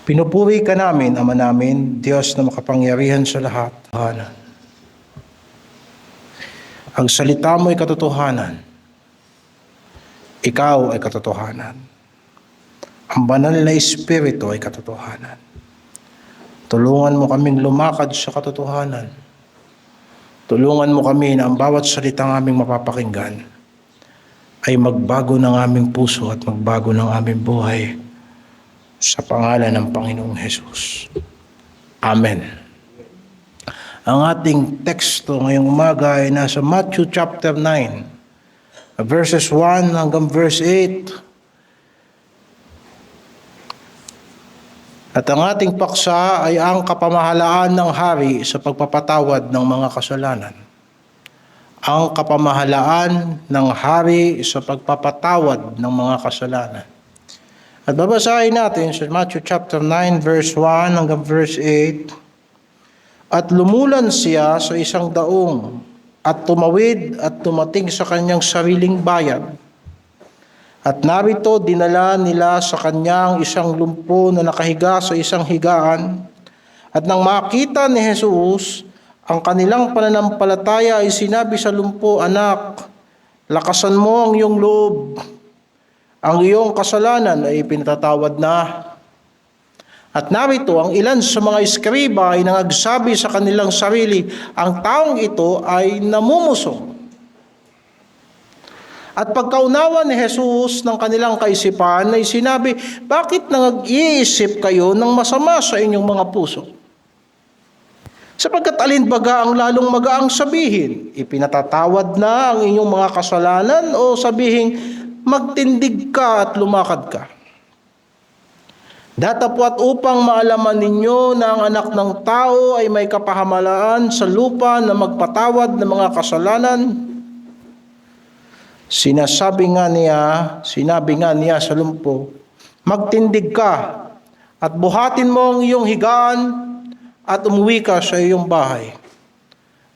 Pinupuri ka namin, Ama namin, Diyos na makapangyarihan sa lahat. Ang salita mo ay katotohanan. Ikaw ay katotohanan. Ang banal na Espiritu ay katotohanan. Tulungan mo kaming lumakad sa katotohanan. Tulungan mo kami na ang bawat salitang aming mapapakinggan ay magbago ng aming puso at magbago ng aming buhay sa pangalan ng Panginoong Hesus. Amen. Ang ating teksto ngayong umaga ay nasa Matthew chapter 9, verses 1 hanggang verse 8. At ang ating paksa ay ang kapamahalaan ng hari sa pagpapatawad ng mga kasalanan. Ang kapamahalaan ng hari sa pagpapatawad ng mga kasalanan. At babasahin natin sa Matthew chapter 9 verse 1 hanggang verse 8. At lumulan siya sa isang daong at tumawid at tumating sa kanyang sariling bayan. At narito dinala nila sa kanyang isang lumpo na nakahiga sa isang higaan. At nang makita ni Jesus ang kanilang pananampalataya ay sinabi sa lumpo, "Anak, lakasan mo ang iyong loob. Ang iyong kasalanan ay pinatatawad na." At narito ang ilan sa mga eskriba ay nangagsabi sa kanilang sarili, "Ang taong ito ay namumusong." At pagkaunawa ni Jesus ng kanilang kaisipan ay sinabi, "Bakit nag-iisip kayo ng masama sa inyong mga puso? Sapagkat alinbaga ang lalong magaang sabihin, ipinatatawad na ang inyong mga kasalanan, o sabihin, magtindig ka at lumakad ka? Datapwat upang maalaman ninyo na ang anak ng tao ay may kapahamalaan sa lupa na magpatawad ng mga kasalanan." Sinabi nga niya sa lumpo, "Magtindig ka at buhatin mo ang iyong higaan at umuwi ka sa iyong bahay."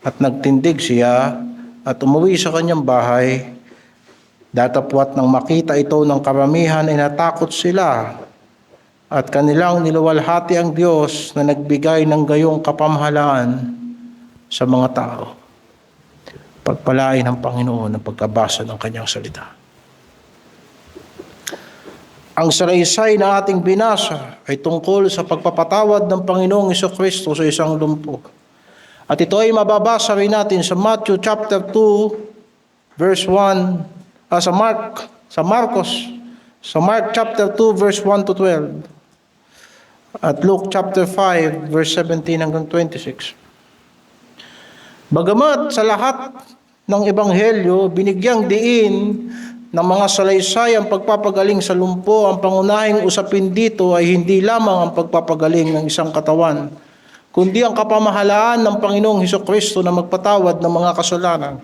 At nagtindig siya at umuwi sa kanyang bahay. Datapwat nang makita ito ng karamihan ay natakot sila at kanilang niluwalhati ang Diyos na nagbigay ng gayong kapamahalaan sa mga tao. Pagpalain ng Panginoon ang pagkabasa ng kanyang salita. Ang salaysay na ating binasa ay tungkol sa pagpapatawad ng Panginoong Jesucristo sa isang lumpo. At ito ay mababasa rin natin sa Matthew chapter 2 verse 1, sa Mark chapter 2 verse 1 to 12. At Luke chapter 5 verse 17 hanggang 26. Bagamat sa lahat ng ebanghelyo, binigyang diin ng mga salaysay ang pagpapagaling sa lumpo, ang pangunahing usapin dito ay hindi lamang ang pagpapagaling ng isang katawan, kundi ang kapamahalaan ng Panginoong Hesukristo na magpatawad ng mga kasalanan.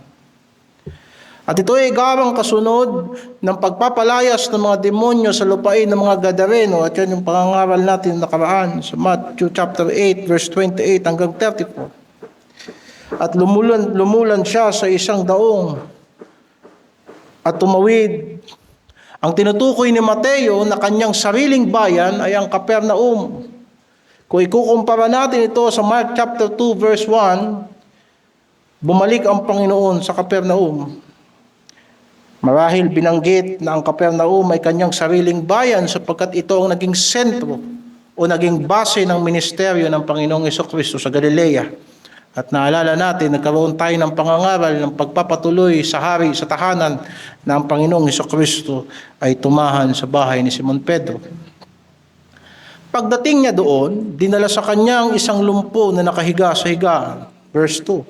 At ito ay gawang kasunod ng pagpapalayas ng mga demonyo sa lupain ng mga Gadareno, at yan yung pangangaral natin nakaraan sa Matthew chapter 8 verse 28 hanggang 34. At lumulan siya sa isang daong at tumawid. Ang tinutukoy ni Mateo na kanyang sariling bayan ay ang Capernaum. Kung ikukumpara natin ito sa Mark chapter 2 verse 1, bumalik ang Panginoon sa Capernaum. Marahil binanggit na ang Capernaum ay kanyang sariling bayan sapagkat ito ang naging sentro o naging base ng ministeryo ng Panginoong Jesucristo sa Galilea. At naalala natin, nagkaroon tayo ng pangangaral ng pagpapatuloy sa hari, sa tahanan na ang Panginoong Jesucristo ay tumahan sa bahay ni Simon Pedro. Pagdating niya doon, dinala sa kanya ang isang lumpo na nakahiga sa higaan. Verse 2.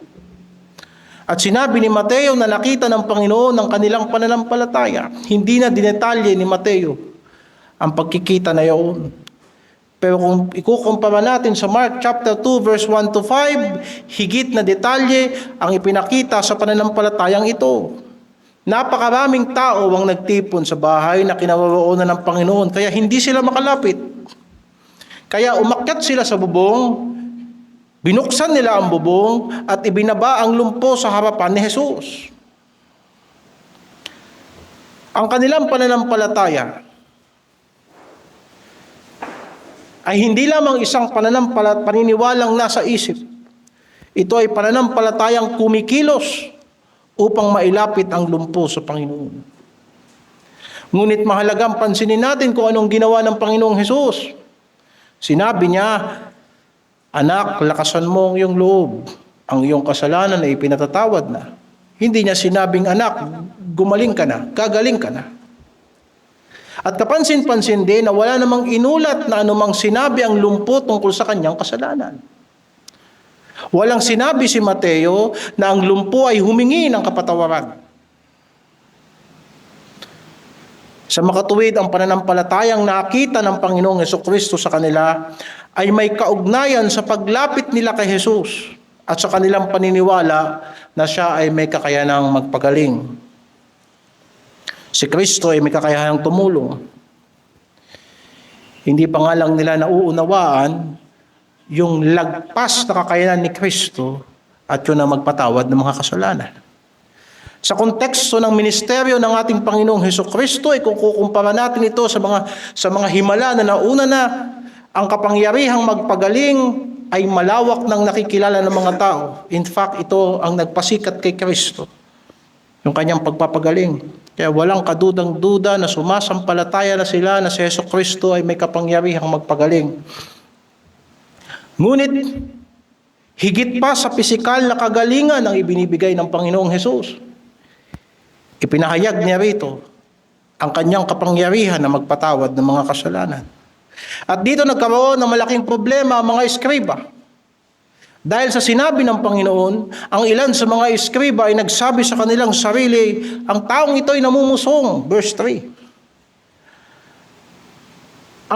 At sinabi ni Mateo na nakita ng Panginoon ang kanilang pananampalataya. Hindi na dinetalye ni Mateo ang pagkikita na iyon. Pero kung ikukumpara natin sa Mark chapter 2 verse 1 to 5, higit na detalye ang ipinakita sa pananampalatayang ito. Napakaraming tao ang nagtipon sa bahay na kinaroroonan ng Panginoon, kaya hindi sila makalapit. Kaya umakyat sila sa bubong, binuksan nila ang bubong at ibinaba ang lumpo sa harapan ni Jesus. Ang kanilang pananampalataya ay hindi lamang isang paniniwalang nasa isip. Ito ay pananampalatayang kumikilos upang mailapit ang lumpo sa Panginoon. Ngunit mahalagang pansinin natin kung anong ginawa ng Panginoong Hesus. Sinabi niya, "Anak, lakasan mo ang iyong loob. Ang iyong kasalanan ay ipinatatawad na." Hindi niya sinabing, "Anak, gumaling ka na, gagaling ka na." At kapansin-pansin din na wala namang inulat na anumang sinabi ang lumpo tungkol sa kanyang kasalanan. Walang sinabi si Mateo na ang lumpo ay humingi ng kapatawaran. Sa makatuwid, ang pananampalatayang nakita ng Panginoong Hesukristo sa kanila ay may kaugnayan sa paglapit nila kay Jesus at sa kanilang paniniwala na siya ay may kakayanang magpagaling. Si Kristo ay may kakayanang tumulong. Hindi pa nga lang nila nauunawaan yung lagpas na kakayanan ni Kristo at yun ang magpatawad ng mga kasalanan. Sa konteksto ng ministeryo ng ating Panginoong Hesukristo, ay kung kukumpara natin ito sa mga himala na nauna na, ang kapangyarihang magpagaling ay malawak ng nakikilala ng mga tao. In fact, ito ang nagpasikat kay Kristo, yung kanyang pagpapagaling. Kaya walang kadudang-duda na sumasampalataya na sila na si Hesukristo ay may kapangyarihang magpagaling. Ngunit, higit pa sa pisikal na kagalingan ang ibinibigay ng Panginoong Hesus. Ipinahayag niya rito ang kanyang kapangyarihan na magpatawad ng mga kasalanan. At dito nagkaroon ng malaking problema ang mga eskriba. Dahil sa sinabi ng Panginoon, ang ilan sa mga eskriba ay nagsabi sa kanilang sarili, ang taong ito ay namumusong. Verse 3.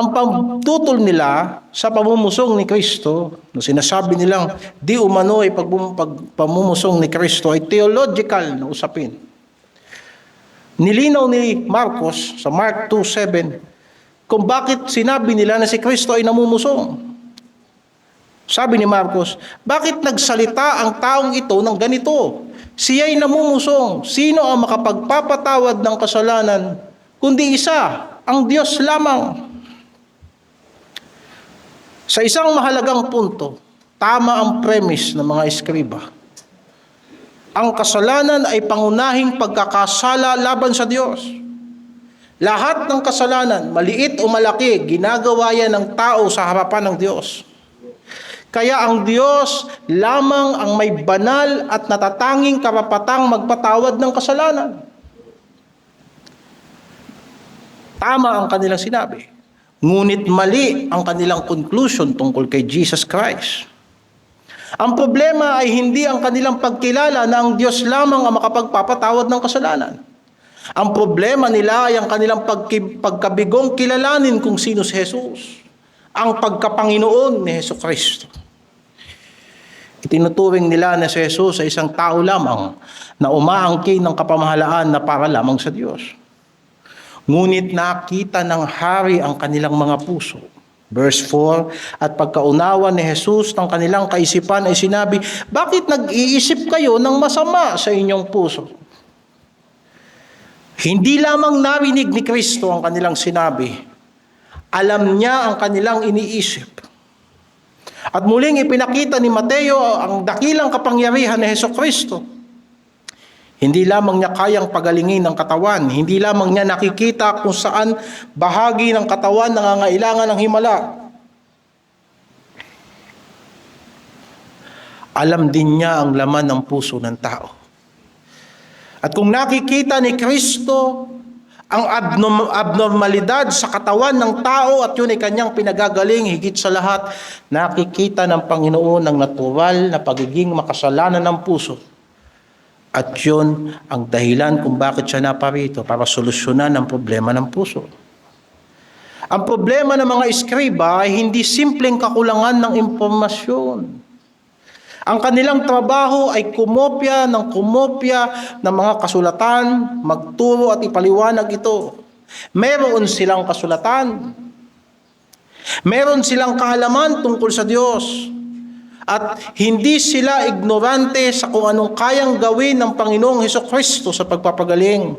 Ang pagtutol nila sa pamumusong ni Kristo, na sinasabi nilang di umano ay pagpamumusong ni Kristo ay theological na usapin. Nilinaw ni Marcos sa Mark 2:7 kung bakit sinabi nila na si Kristo ay namumusong. Sabi ni Marcos, bakit nagsalita ang taong ito ng ganito? Siya'y namumusong. Sino ang makapagpapatawad ng kasalanan? Kundi isa, ang Diyos lamang. Sa isang mahalagang punto, tama ang premise ng mga eskriba. Ang kasalanan ay pangunahing pagkakasala laban sa Diyos. Lahat ng kasalanan, maliit o malaki, ginagawa yan ng tao sa harapan ng Diyos. Kaya ang Diyos lamang ang may banal at natatanging karapatang magpatawad ng kasalanan. Tama ang kanilang sinabi. Ngunit mali ang kanilang conclusion tungkol kay Jesus Christ. Ang problema ay hindi ang kanilang pagkilala na ang Diyos lamang ang makapagpapatawad ng kasalanan. Ang problema nila ay ang kanilang pagkabigong kilalanin kung sino si Jesus, ang pagkapanginoon ni Hesukristo. Itinuturing nila na si Jesus ay isang tao lamang na umaangkin ng kapamahalaan na para lamang sa Diyos. Ngunit nakita ng hari ang kanilang mga puso. Verse 4, at pagkaunawa ni Jesus ng kanilang kaisipan ay sinabi, bakit nag-iisip kayo ng masama sa inyong puso? Hindi lamang narinig ni Kristo ang kanilang sinabi, alam niya ang kanilang iniisip. At muling ipinakita ni Mateo ang dakilang kapangyarihan ni Hesukristo. Hindi lamang niya kayang pagalingin ng katawan, hindi lamang niya nakikita kung saan bahagi ng katawan nangangailangan ng himala. Alam din niya ang laman ng puso ng tao. At kung nakikita ni Kristo ang abnormalidad sa katawan ng tao at yun ay kanyang pinagagaling, higit sa lahat, nakikita ng Panginoon ang natural na pagiging makasalanan ng puso. At yun ang dahilan kung bakit siya naparito, para solusyonan ang problema ng puso. Ang problema ng mga eskriba ay hindi simpleng kakulangan ng impormasyon. Ang kanilang trabaho ay kumopya ng mga kasulatan, magturo at ipaliwanag ito. Meron silang kasulatan. Meron silang kaalaman tungkol sa Diyos. At hindi sila ignorante sa kung anong kayang gawin ng Panginoong Hesukristo sa pagpapagaling.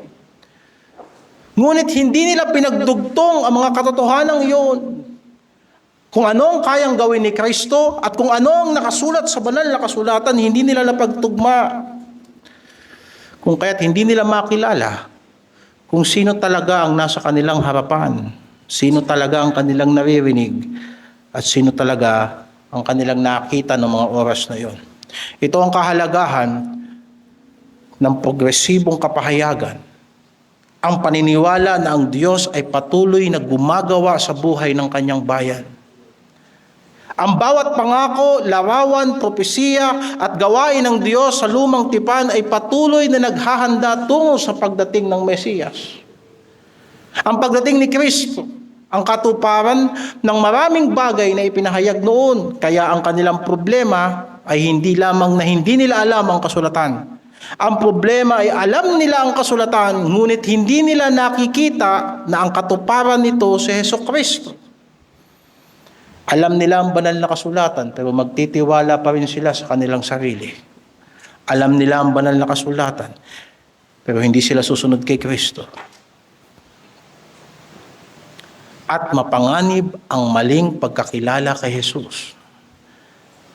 Ngunit hindi nila pinagdugtong ang mga katotohanan iyon. Kung ano ang kayang gawin ni Kristo at kung ano ang nakasulat sa banal na kasulatan, hindi nila napagtugma. Kung kaya't hindi nila makilala kung sino talaga ang nasa kanilang harapan, sino talaga ang kanilang naririnig, at sino talaga ang kanilang nakita ng mga oras na yon. Ito ang kahalagahan ng progresibong kapahayagan. Ang paniniwala na ang Diyos ay patuloy na gumagawa sa buhay ng kanyang bayan. Ang bawat pangako, larawan, propesiya at gawain ng Diyos sa lumang tipan ay patuloy na naghahanda tungo sa pagdating ng Mesiyas. Ang pagdating ni Kristo, ang katuparan ng maraming bagay na ipinahayag noon, kaya ang kanilang problema ay hindi lamang na hindi nila alam ang kasulatan. Ang problema ay alam nila ang kasulatan, ngunit hindi nila nakikita na ang katuparan nito si Hesukristo. Alam nila ang banal na kasulatan, pero magtitiwala pa rin sila sa kanilang sarili. Alam nila ang banal na kasulatan, pero hindi sila susunod kay Kristo. At mapanganib ang maling pagkakilala kay Jesus.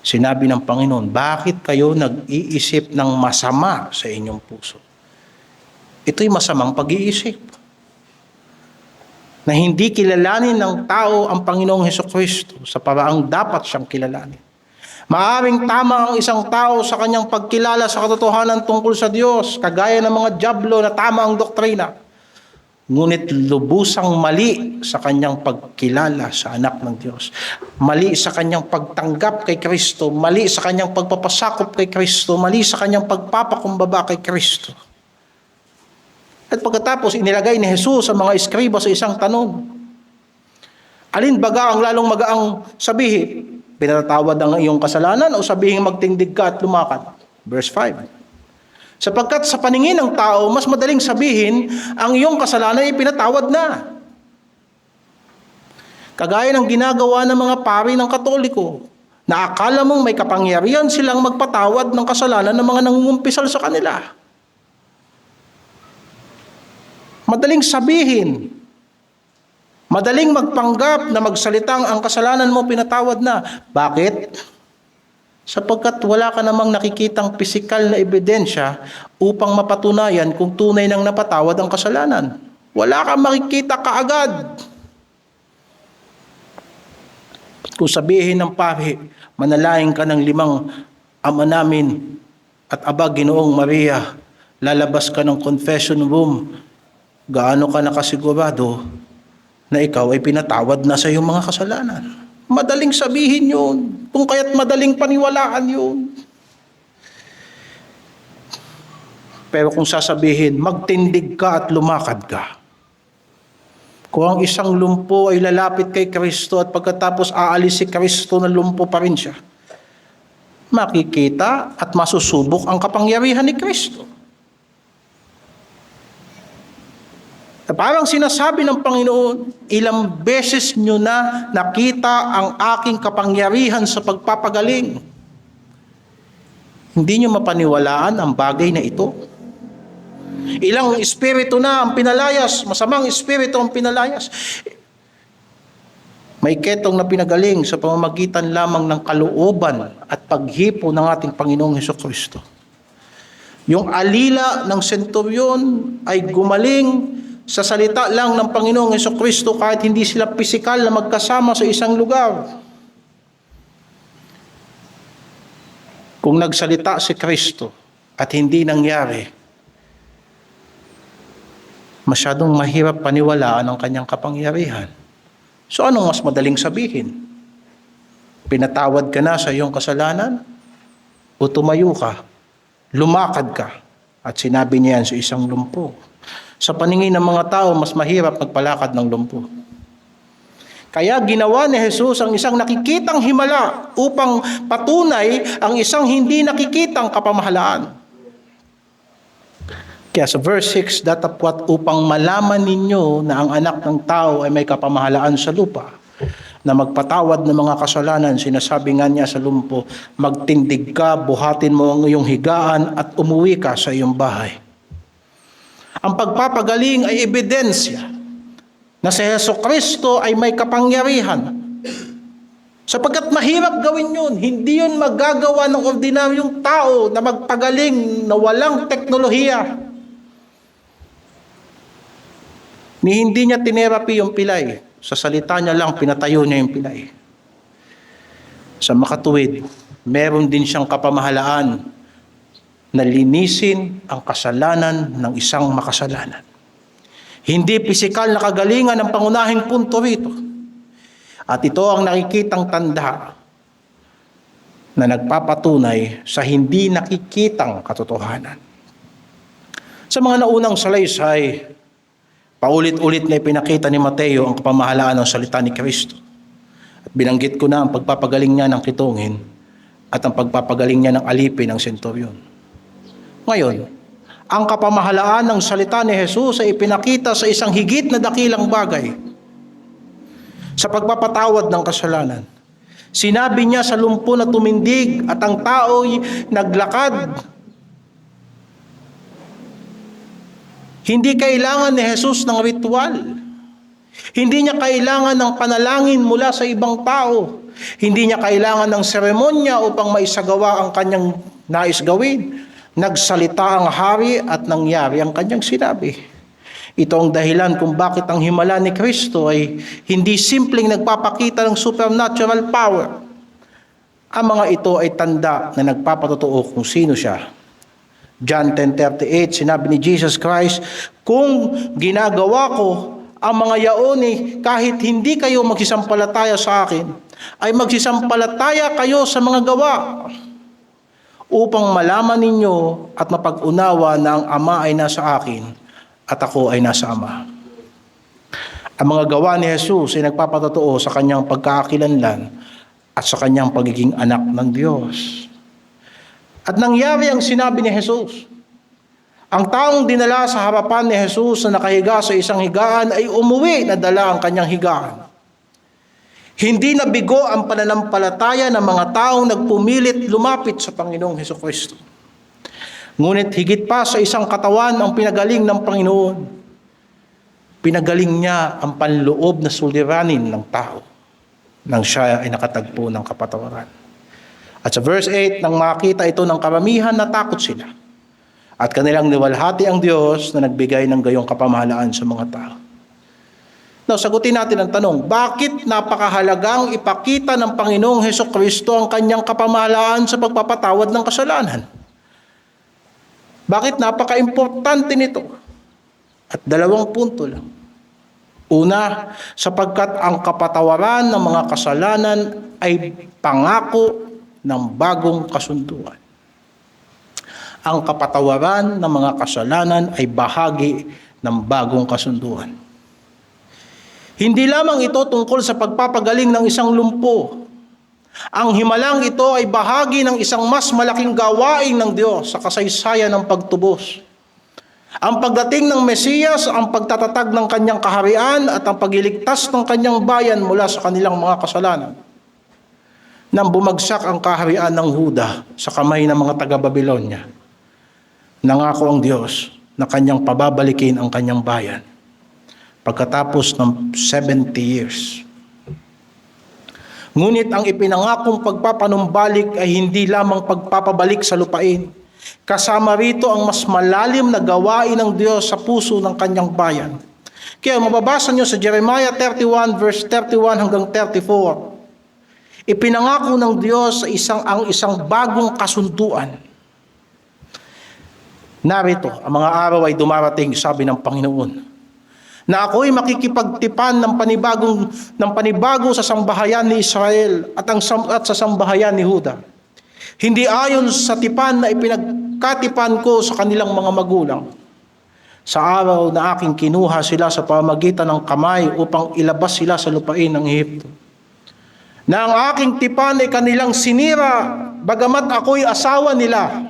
Sinabi ng Panginoon, bakit kayo nag-iisip ng masama sa inyong puso? Ito'y masamang pag-iisip. Na hindi kilalanin ng tao ang Panginoong Hesukristo sa paraang dapat siyang kilalanin. Maaaring tama ang isang tao sa kanyang pagkilala sa katotohanan tungkol sa Diyos, kagaya ng mga dyablo na tama ang doktrina. Ngunit lubusang mali sa kanyang pagkilala sa anak ng Diyos. Mali sa kanyang pagtanggap kay Kristo, mali sa kanyang pagpapasakop kay Kristo, mali sa kanyang pagpapakumbaba kay Kristo. At pagkatapos inilagay ni Jesus ang mga eskriba sa isang tanong. Alin baga ang lalong magaang sabihin? Pinatawad ang iyong kasalanan o sabihin magtindig ka at lumakad? Verse 5. Sapagkat sa paningin ng tao, mas madaling sabihin ang iyong kasalanan ay pinatawad na. Kagaya ng ginagawa ng mga pari ng Katoliko, na akala mong may kapangyarihan silang magpatawad ng kasalanan ng mga nangungumpisal sa kanila. Madaling sabihin, madaling magpanggap na magsalitang ang kasalanan mo pinatawad na. Bakit? Sapagkat wala ka namang nakikitang pisikal na ebidensya upang mapatunayan kung tunay nang napatawad ang kasalanan. Wala kang makikita kaagad. Kung sabihin ng pari, manalangin ka ng 5 Ama namin at Aba Ginoong Maria, lalabas ka ng confession room, gaano ka nakasigurado na ikaw ay pinatawad na sa iyong mga kasalanan? Madaling sabihin yun, kung kaya't madaling paniwalaan yun. Pero kung sasabihin, magtindig ka at lumakad ka. Kung ang isang lumpo ay lalapit kay Kristo at pagkatapos aalis si Kristo na lumpo pa rin siya, makikita at masusubok ang kapangyarihan ni Kristo. Parang sinasabi ng Panginoon, ilang beses nyo na nakita ang aking kapangyarihan sa pagpapagaling. Hindi nyo mapaniwalaan ang bagay na ito. Ilang espiritu na ang pinalayas, masamang espiritu ang pinalayas. May ketong na pinagaling sa pamamagitan lamang ng kalooban at paghipo ng ating Panginoong Hesukristo. Yung alila ng senturyon ay gumaling sa salita lang ng Panginoong Hesukristo kahit hindi sila pisikal na magkasama sa isang lugar. Kung nagsalita si Kristo at hindi nangyari, masyadong mahirap paniwalaan ang kanyang kapangyarihan. So anong mas madaling sabihin? Pinatawad ka na sa iyong kasalanan? O tumayo ka, lumakad ka, at sinabi niya yan sa isang lumpo? Sa paningin ng mga tao, mas mahirap magpalakad ng lumpo. Kaya ginawa ni Jesus ang isang nakikitang himala upang patunay ang isang hindi nakikitang kapamahalaan. Kaya sa verse 6, datapwat upang malaman ninyo na ang anak ng tao ay may kapamahalaan sa lupa, na magpatawad ng mga kasalanan. Sinasabi nga niya sa lumpo, magtindig ka, buhatin mo ang iyong higaan at umuwi ka sa iyong bahay. Ang pagpapagaling ay ebidensya na si Hesukristo ay may kapangyarihan. Sapagkat mahirap gawin yun. Hindi yun magagawa ng ordinaryong tao na magpagaling na walang teknolohiya. Hindi niya tinerapi yung pilay. Sa salita niya lang, pinatayo niya yung pilay. Sa makatuwid, meron din siyang kapamahalaan na linisin ang kasalanan ng isang makasalanan. Hindi pisikal na kagalingan ang pangunahing punto rito. At ito ang nakikitang tanda na nagpapatunay sa hindi nakikitang katotohanan. Sa mga naunang salaysay, paulit-ulit na ipinakita ni Mateo ang kapamahalaan ng salita ni Kristo. At binanggit ko na ang pagpapagaling niya ng kitungin at ang pagpapagaling niya ng alipin ng senturyon. Ngayon, ang kapamahalaan ng salita ni Jesus ay ipinakita sa isang higit na dakilang bagay. Sa pagpapatawad ng kasalanan. Sinabi niya sa lumpo na tumindig at ang tao'y naglakad. Hindi kailangan ni Jesus ng ritual. Hindi niya kailangan ng panalangin mula sa ibang tao. Hindi niya kailangan ng seremonya upang maisagawa ang kanyang nais gawin. Nagsalita ang hari at nangyari ang kanyang sinabi. Ito ang dahilan kung bakit ang himala ni Kristo ay hindi simpleng nagpapakita ng supernatural power. Ang mga ito ay tanda na nagpapatotoo kung sino siya. John 10:38, sinabi ni Jesus Christ, kung ginagawa ko ang mga yaon kahit hindi kayo magsisampalataya sa akin, ay magsisampalataya kayo sa mga gawa, upang malaman ninyo at mapag-unawa na ang Ama ay nasa akin at ako ay nasa Ama. Ang mga gawa ni Jesus ay nagpapatotoo sa kanyang pagkakakilanlan at sa kanyang pagiging anak ng Diyos. At nangyari ang sinabi ni Jesus. Ang taong dinala sa harapan ni Jesus na nakahiga sa isang higaan ay umuwi na dala ang kanyang higaan. Hindi nabigo ang pananampalataya ng mga taong nagpumilit lumapit sa Panginoong Hesukristo. Ngunit higit pa sa isang katawan ang pinagaling ng Panginoon. Pinagaling niya ang panloob na suliranin ng tao nang siya ay nakatagpo ng kapatawaran. At sa verse 8, nang makita ito ng karamihan, natakot sila. At kanilang niwalhati ang Diyos na nagbigay ng gayong kapamahalaan sa mga tao. Now, sagutin natin ang tanong, bakit napakahalagang ipakita ng Panginoong Hesukristo ang kanyang kapamahalaan sa pagpapatawad ng kasalanan? Bakit napaka-importante nito? At 2 punto lang. Una, sapagkat ang kapatawaran ng mga kasalanan ay pangako ng bagong kasunduan. Ang kapatawaran ng mga kasalanan ay bahagi ng bagong kasunduan. Hindi lamang ito tungkol sa pagpapagaling ng isang lumpo. Ang himalang ito ay bahagi ng isang mas malaking gawain ng Diyos sa kasaysayan ng pagtubos. Ang pagdating ng Mesiyas, ang pagtatatag ng kanyang kaharian at ang pagliligtas ng kanyang bayan mula sa kanilang mga kasalanan. Nang bumagsak ang kaharian ng Huda sa kamay ng mga taga-Babilonya, nangako ang Diyos na kanyang pababalikin ang kanyang bayan pagkatapos ng 70 years. Ngunit ang ipinangakong pagpapanumbalik ay hindi lamang pagpapabalik sa lupain. Kasama rito ang mas malalim na gawain ng Diyos sa puso ng kanyang bayan. Kaya mababasa nyo sa Jeremiah 31 verse 31 hanggang 34. Ipinangako ng Diyos ang isang bagong kasunduan. Narito, ang mga araw ay dumarating, sabi ng Panginoon, na ako'y makikipagtipan ng panibago sa sambahayan ni Israel at sa sambahayan ni Huda. Hindi ayon sa tipan na ipinagkatipan ko sa kanilang mga magulang. Sa araw na aking kinuha sila sa pamamagitan ng kamay upang ilabas sila sa lupain ng Ehipto. Na ang aking tipan ay kanilang sinira, bagamat ako'y asawa nila,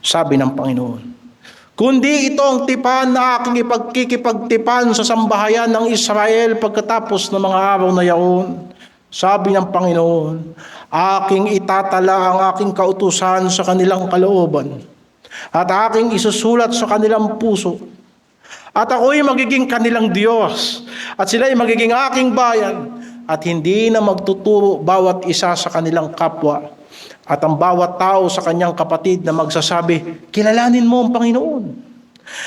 sabi ng Panginoon. Kundi ito ang tipan na aking ipagkikipagtipan sa sambahayan ng Israel pagkatapos ng mga araw na yaon. Sabi ng Panginoon, aking itatala ang aking kautusan sa kanilang kalooban at aking isusulat sa kanilang puso. At ako'y magiging kanilang Diyos at sila'y magiging aking bayan at hindi na magtuturo bawat isa sa kanilang kapwa at ang bawat tao sa kanyang kapatid na magsasabi, kilalanin mo ang Panginoon.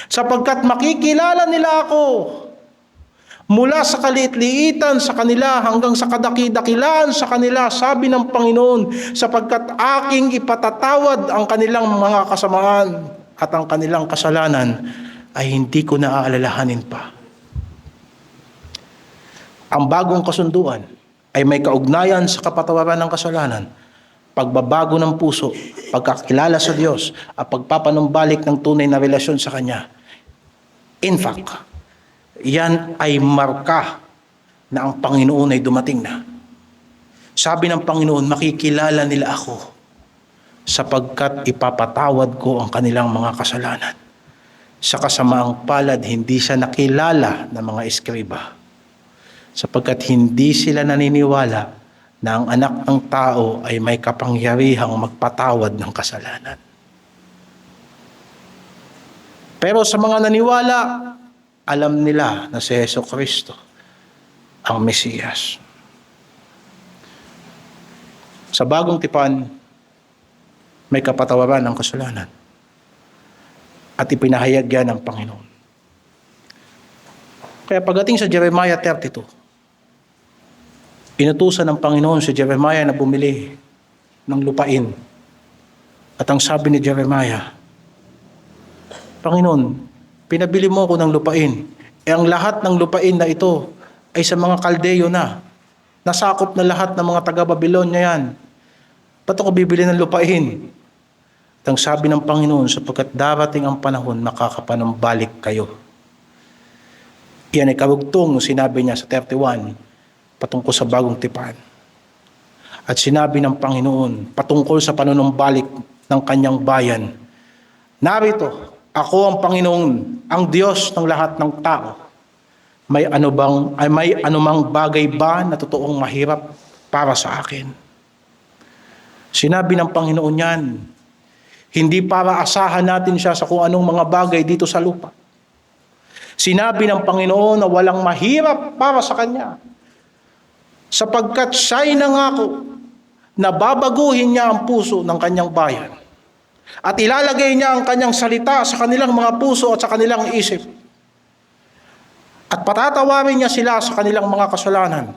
Sapagkat makikilala nila ako mula sa kaliit-liitan sa kanila hanggang sa kadaki-dakilaan sa kanila, sabi ng Panginoon, sapagkat aking ipatatawad ang kanilang mga kasamaan at ang kanilang kasalanan ay hindi ko na aalalahanin pa. Ang bagong kasunduan ay may kaugnayan sa kapatawaran ng kasalanan, pagbabago ng puso, pagkakilala sa Diyos, at pagpapanumbalik ng tunay na relasyon sa Kanya. In fact, yan ay marka na ang Panginoon ay dumating na. Sabi ng Panginoon, makikilala nila ako sapagkat ipapatawad ko ang kanilang mga kasalanan. Sa kasamaang palad, hindi siya nakilala ng mga eskriba sapagkat hindi sila naniniwala na ang anak ng tao ay may kapangyarihang magpatawad ng kasalanan. Pero sa mga naniwala, alam nila na si Jesucristo ang Mesiyas. Sa bagong tipan, may kapatawaran ng kasalanan at ipinahayag yan ng Panginoon. Kaya pagdating sa Jeremiah 32, inutusan ng Panginoon si Jeremiah na bumili ng lupain. At ang sabi ni Jeremiah, Panginoon, pinabili mo ako ng lupain. Ang lahat ng lupain na ito ay sa mga Kaldeyo na. Nasakop na lahat ng mga taga-Babylonia yan. Ba't ako bibili ng lupain? At ang sabi ng Panginoon, sapagkat darating ang panahon, makakapanumbalik kayo. Yan ay karugtong nung sinabi niya sa 31, patungkol sa bagong tipan. At sinabi ng Panginoon, patungkol sa panunumbalik ng kanyang bayan, narito, ako ang Panginoon, ang Diyos ng lahat ng tao. May anumang bagay ba na totoong mahirap para sa akin? Sinabi ng Panginoon yan, hindi para asahan natin siya sa kung anong mga bagay dito sa lupa. Sinabi ng Panginoon na walang mahirap para sa Kanya. Sapagkat siya'y nangako na babaguhin niya ang puso ng Kanyang bayan. At ilalagay niya ang Kanyang salita sa kanilang mga puso at sa kanilang isip. At patatawarin niya sila sa kanilang mga kasalanan.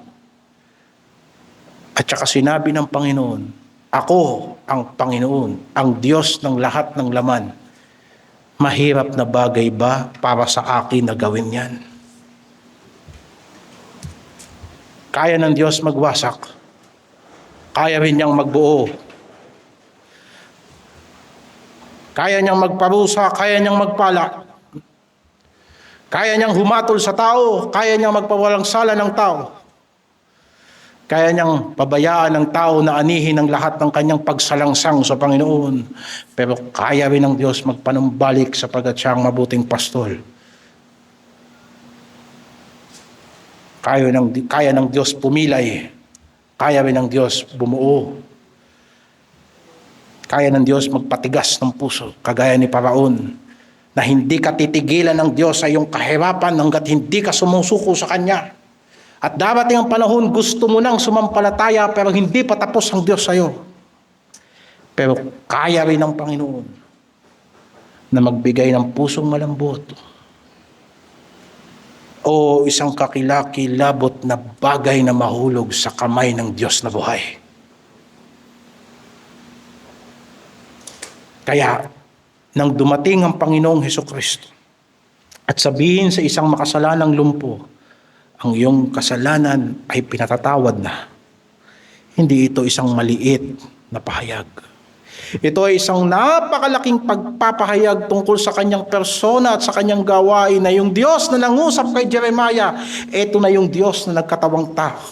At saka sinabi ng Panginoon, ako ang Panginoon, ang Diyos ng lahat ng laman. Mahirap na bagay ba para sa akin na gawin yan? Kaya ng Diyos magwasak. Kaya rin niyang magbuo. Kaya niyang magparusa, kaya niyang magpala. Kaya niyang humatol sa tao, kaya niyang magpawalang sala ng tao. Kaya niyang pabayaan ng tao na anihin ang lahat ng kanyang pagsalangsang sa Panginoon. Pero kaya rin ng Diyos magpanumbalik sapagkat siya ang mabuting pastol. Kaya ng Diyos pumilay. Kaya rin ng Diyos bumuo. Kaya ng Diyos magpatigas ng puso, kagaya ni Paraon, na hindi ka titigilan ng Diyos sa iyong kahirapan hanggat hindi ka sumusuko sa Kanya. At darating ang panahon, gusto mo nang sumampalataya pero hindi pa tapos ang Diyos sa iyo. Pero kaya rin ng Panginoon na magbigay ng pusong malambot o isang kakilakilabot na bagay na mahulog sa kamay ng Diyos na buhay. Kaya, nang dumating ang Panginoong Hesukristo at sabihin sa isang makasalanang lumpo, ang iyong kasalanan ay pinatatawad na. Hindi ito isang maliit na pahayag. Ito ay isang napakalaking pagpapahayag tungkol sa kanyang persona at sa kanyang gawain na yung Diyos na nangusap kay Jeremiah, ito na yung Diyos na nagkatawang tao.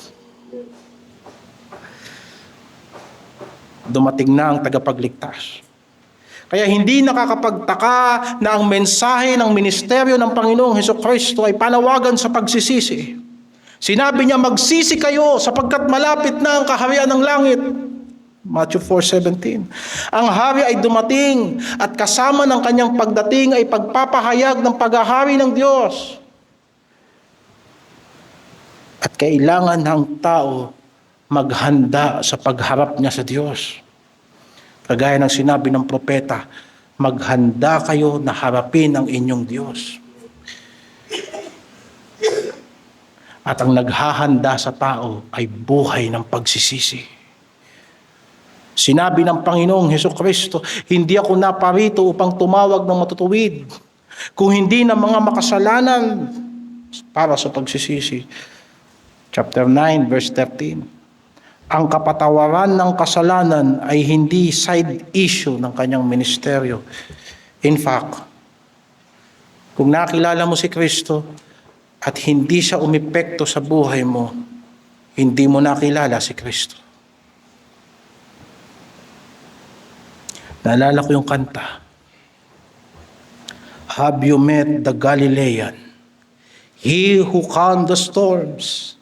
Dumating na ang tagapagligtas. Kaya hindi nakakapagtaka na ang mensahe ng ministeryo ng Panginoong Hesukristo ay panawagan sa pagsisisi. Sinabi niya, magsisi kayo sapagkat malapit na ang kaharian ng langit. Matthew 4:17. Ang hari ay dumating at kasama ng kanyang pagdating ay pagpapahayag ng paghahari ng Diyos. At kailangan ng tao maghanda sa pagharap niya sa Diyos. Kagaya ng sinabi ng propeta, maghanda kayo na harapin ang inyong Diyos. At ang naghahanda sa tao ay buhay ng pagsisisi. Sinabi ng Panginoong Hesukristo, hindi ako naparito upang tumawag ng matutuwid, kung hindi ng mga makasalanan para sa pagsisisi. Chapter 9, verse 13. Ang kapatawaran ng kasalanan ay hindi side issue ng kanyang ministeryo. In fact, kung nakilala mo si Kristo at hindi siya umepekto sa buhay mo, hindi mo nakilala si Kristo. Naalala ko yung kanta. Have you met the Galilean? He who calmed the storms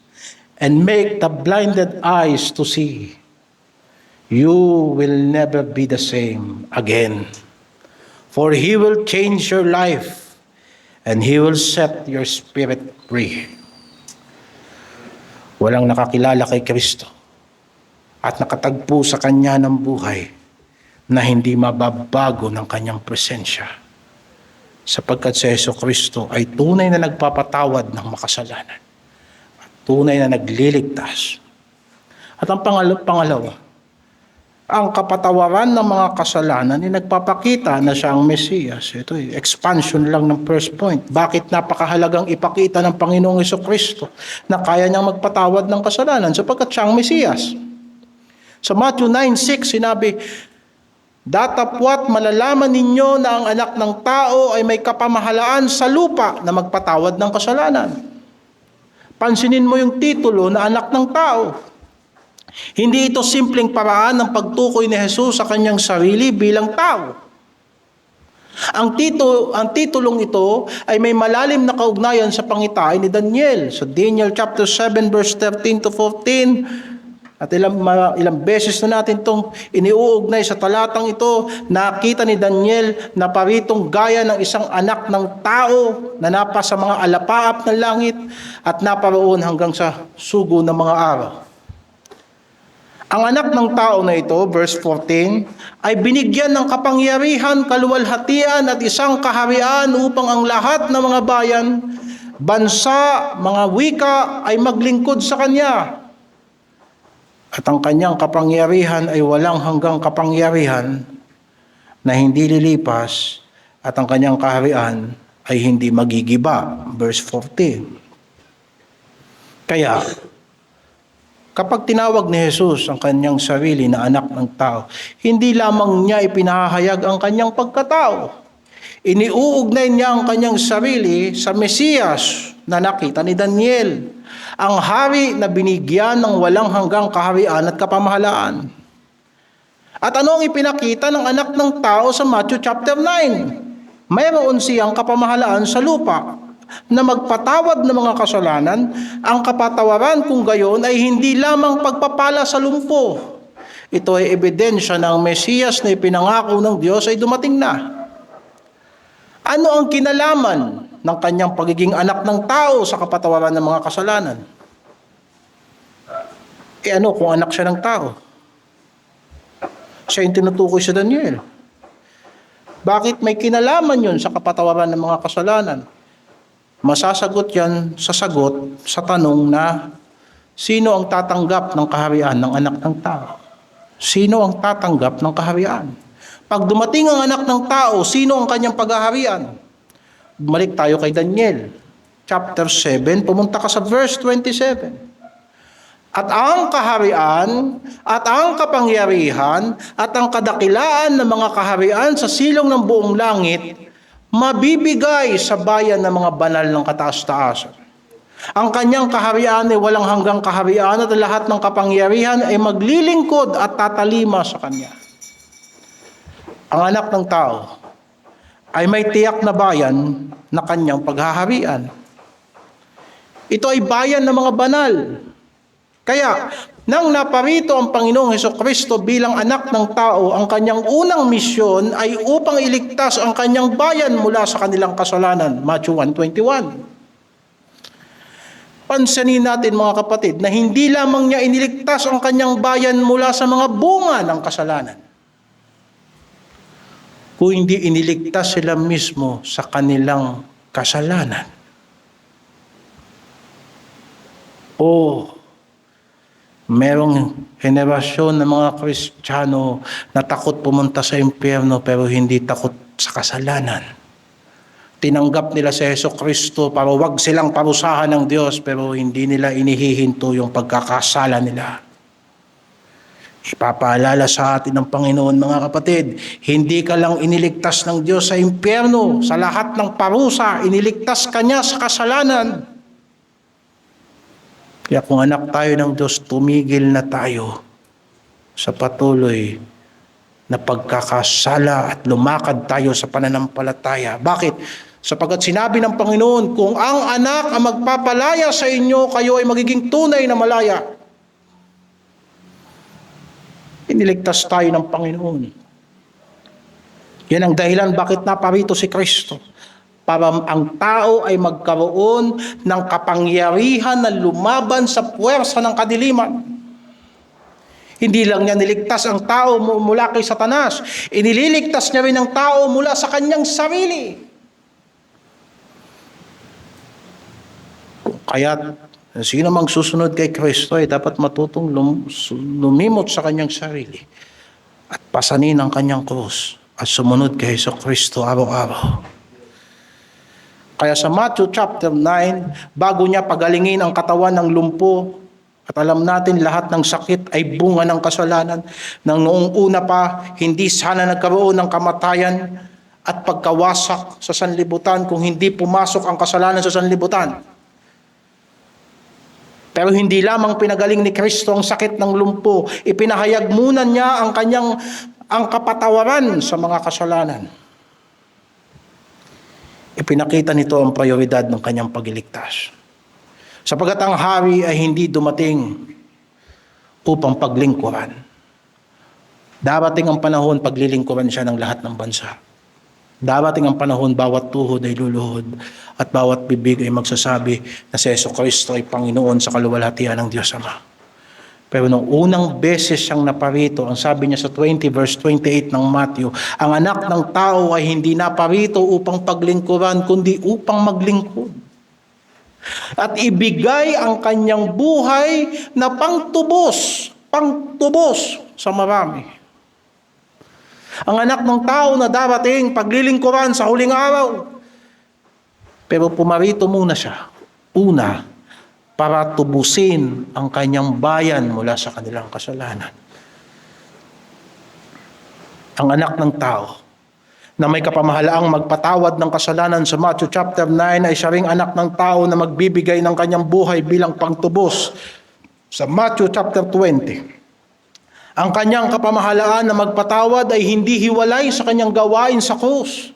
and make the blinded eyes to see. You will never be the same again. For He will change your life and He will set your spirit free. Walang nakakilala kay Kristo at nakatagpo sa Kanya ng buhay na hindi mababago ng Kanyang presensya. Sapagkat si Jesucristo ay tunay na nagpapatawad ng makasalanan. At tunay na nagliligtas. At ang pangalawa, ang kapatawaran ng mga kasalanan ay nagpapakita na siya ang Mesiyas. Ito expansion lang ng first point. Bakit napakahalagang ipakita ng Panginoong Jesucristo na kaya niyang magpatawad ng kasalanan? Sapagkat siya ang Mesiyas. Sa Matthew 9:6 sinabi, datapwat malalaman ninyo na ang anak ng tao ay may kapamahalaan sa lupa na magpatawad ng kasalanan. Pansinin mo yung titulo na anak ng tao. Hindi ito simpleng paraan ng pagtukoy ni Jesus sa kanyang sarili bilang tao. Ang titulong ito ay may malalim na kaugnayan sa pangitain ni Daniel. Sa Daniel chapter 7 verse 13 to 14, at ilang beses na natin itong iniuugnay sa talatang ito, nakita ni Daniel na paritong gaya ng isang anak ng tao na napa sa mga alapaap ng langit at naparoon hanggang sa sugo ng mga araw. Ang anak ng tao na ito, verse 14, ay binigyan ng kapangyarihan, kaluwalhatian at isang kaharian upang ang lahat ng mga bayan, bansa, mga wika ay maglingkod sa Kanya. At ang kanyang kapangyarihan ay walang hanggang kapangyarihan na hindi lilipas at ang kanyang kaharian ay hindi magigiba. Verse 14. Kaya, kapag tinawag ni Jesus ang kanyang sarili na anak ng tao, hindi lamang niya ipinahayag ang kanyang pagkatao. Iniuugnay niya ang kanyang sarili sa Mesiyas na nakita ni Daniel. Ang hari na binigyan ng walang hanggang kaharian at kapamahalaan. At ano ang ipinakita ng anak ng tao sa Matthew chapter 9? Mayroon siyang kapamahalaan sa lupa na magpatawad ng mga kasalanan. Ang kapatawaran kung gayon ay hindi lamang pagpapala sa lumpo. Ito ay ebidensya ng Mesiyas na ipinangako ng Diyos ay dumating na. Ano ang kinalaman ng kanyang pagiging anak ng tao sa kapatawaran ng mga kasalanan? Ano kung anak siya ng tao? Siya yung tinutukoy sa Daniel. Bakit may kinalaman yun sa kapatawaran ng mga kasalanan? Masasagot yan sa sagot sa tanong na sino ang tatanggap ng kaharian ng anak ng tao? Sino ang tatanggap ng kaharian? Pag dumating ang anak ng tao, sino ang kanyang paghaharian? Bumalik tayo kay Daniel. Chapter 7, pumunta ka sa verse 27. At ang kaharian, at ang kapangyarihan, at ang kadakilaan ng mga kaharian sa silong ng buong langit, mabibigay sa bayan ng mga banal ng kataas-taasan. Ang kanyang kaharian ay walang hanggang kaharian at lahat ng kapangyarihan ay maglilingkod at tatalima sa kanya. Ang anak ng tao ay may tiyak na bayan na kanyang paghaharian. Ito ay bayan ng mga banal. Kaya, nang naparito ang Panginoong Hesukristo bilang anak ng tao, ang kanyang unang misyon ay upang iligtas ang kanyang bayan mula sa kanilang kasalanan. Matthew 1:21. Pansinin natin mga kapatid na hindi lamang niya iniligtas ang kanyang bayan mula sa mga bunga ng kasalanan, kung hindi iniligtas sila mismo sa kanilang kasalanan. Merong henerasyon ng mga Kristiyano na takot pumunta sa impyerno pero hindi takot sa kasalanan. Tinanggap nila si Jesucristo para wag silang parusahan ng Diyos pero hindi nila inihihinto yung pagkakasala nila. Ipapaalala sa atin ng Panginoon mga kapatid, hindi ka lang iniligtas ng Diyos sa impyerno, sa lahat ng parusa, iniligtas ka niya sa kasalanan. Kaya kung anak tayo ng Diyos, tumigil na tayo sa patuloy na pagkakasala at lumakad tayo sa pananampalataya. Bakit? Sapagkat sinabi ng Panginoon, kung ang anak ang magpapalaya sa inyo, kayo ay magiging tunay na malaya. Iniligtas tayo ng Panginoon. Yan ang dahilan bakit naparito si Kristo. Para ang tao ay magkaroon ng kapangyarihan na lumaban sa puwersa ng kadiliman. Hindi lang niya niligtas ang tao mula kay Satanas, inililigtas niya rin ang tao mula sa kanyang sarili. Kaya sino mang susunod kay Kristo ay dapat matutong lumimot sa kanyang sarili at pasanin ang kanyang krus at sumunod kay Jesucristo araw-araw. Kaya sa Matthew chapter 9, bago niya pagalingin ang katawan ng lumpo, at alam natin lahat ng sakit ay bunga ng kasalanan, nang noong una pa, hindi sana nagkaroon ng kamatayan at pagkawasak sa sanlibutan kung hindi pumasok ang kasalanan sa sanlibutan. Pero hindi lamang pinagaling ni Kristo ang sakit ng lumpo, ipinahayag muna niya ang kapatawaran sa mga kasalanan. Ipinakita nito ang prioridad ng kanyang pagliligtas. Sapagat ang hari ay hindi dumating upang paglingkuran. Darating ang panahon paglilingkuran siya ng lahat ng bansa. Darating ang panahon bawat tuhod ay luluhod at bawat bibig ay magsasabi na si Jesucristo ay Panginoon sa kaluwalhatian ng Diyos Ama. Pero nung unang beses siyang naparito, ang sabi niya sa 20 verse 28 ng Matthew, ang anak ng tao ay hindi naparito upang paglingkuran kundi upang maglingkod. At ibigay ang kanyang buhay na pangtubos sa marami. Ang anak ng tao na darating paglilingkuran sa huling araw. Pero pumarito muna siya. Una, para tubusin ang kanyang bayan mula sa kanilang kasalanan. Ang anak ng tao na may kapamahalaang magpatawad ng kasalanan sa Matthew chapter 9 ay siya ring anak ng tao na magbibigay ng kanyang buhay bilang pangtubos sa Matthew chapter 20. Ang kanyang kapamahalaan na magpatawad ay hindi hiwalay sa kanyang gawain sa krus.